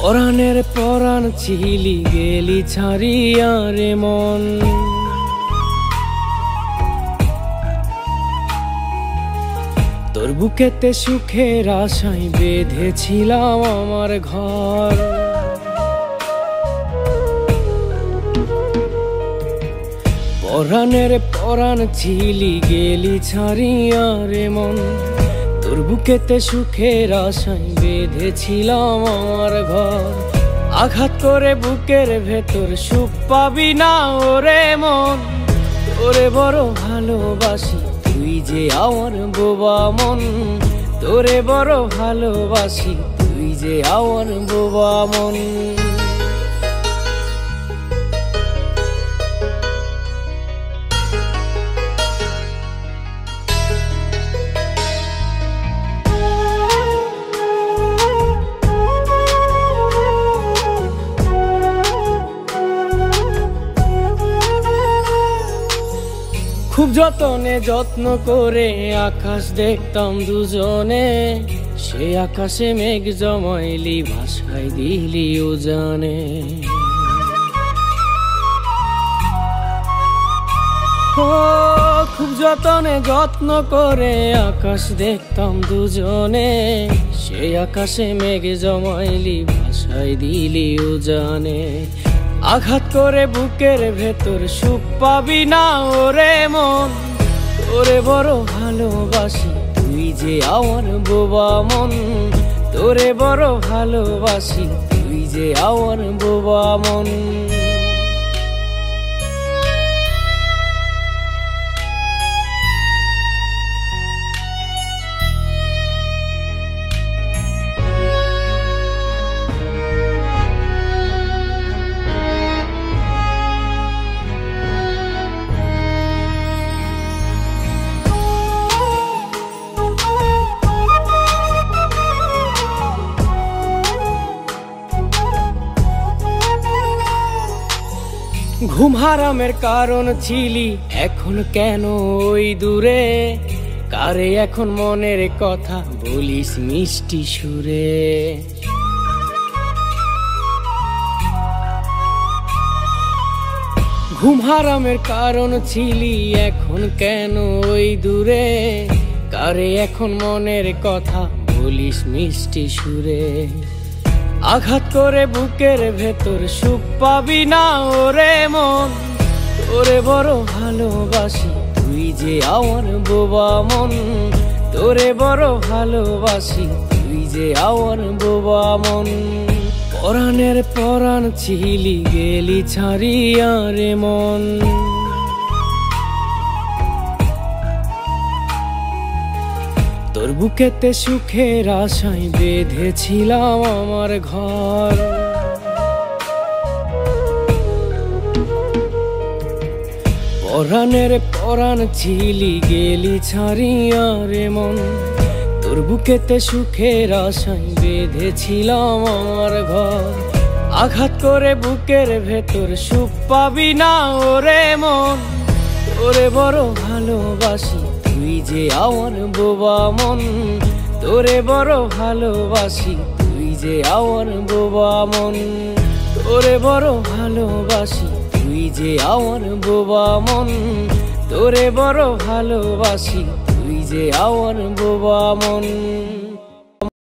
পরাণের পরাণ ছিলি গেলি ছাড়িয়া রে মন। তোর বুকেতে সুখের আশায় বেঁধেছিলাম আমার ঘর। পরাণের পরাণ ছিলি গেলি ছাড়িয়া রে মন। তোর বুকেতে সুখের আশায় বেঁধেছিলাম আমার ঘর। আঘাত করে বুকের ভেতর সুখ পাবি না ওরে মন। তোরে বড় ভালোবাসি তুই যে আমার বোবা মন। তোরে বড় ভালোবাসি তুই যে আমার বোবা মন। খুব যতনে যত্ন করে আকাশ দেখতাম দুজনে। সে আকাশে মেঘ জমাইলি ভাষায় দিলি উজানে। ও খুব যতনে যত্ন করে আকাশ দেখতাম দুজনে। সে আকাশে মেঘ জমাইলি ভাষায় দিলি উজানে। আঘাত করে বুকের ভেতর সুখ পাবি না ওরে মন। তোরে বড় ভালোবাসি তুই যে আমার বোবা মন। তোরে বড় ভালোবাসি তুই যে আমার বোবা মন। ঘুম হারামের কারণ ছিলি এখন কেন ওই দূরে। কারে এখন মনের কথা বলিস মিষ্টি সুরে। ঘুম হারামের কারণ ছিলি এখন কেন ওই দূরে। কারে এখন মনের কথা বলিস মিষ্টি সুরে। আঘাত করে বুকের ভেতর সুখ পাবি না ওরে মন। তোরে বড় ভালোবাসি তুই যে আমার বোবা মন। তোরে বড় ভালোবাসি তুই যে আমার বোবা মন। পরাণের পরাণ ছিলি গেলি ছাড়িয়া রে মন। তোর বুকেতে সুখের আশায় বেঁধেছিলাম আমার ঘর। পরাণের পরাণ ছিলি গেলি ছাড়িয়া রে মন। তোর বুকেতে সুখের আশায় বেঁধেছিলাম আমার ঘর। আঘাত করে বুকের ভেতর সুখ পাবি না ওরে মন। তোরে বড় ভালোবাসি তুই যে আমার বোবা মন। তোরে বড় ভালোবাসি তুই যে আমার বোবা মন। তোরে বড় ভালোবাসি তুই যে আমার বোবা মন। তোরে বড় ভালোবাসি তুই যে আমার বোবা মন।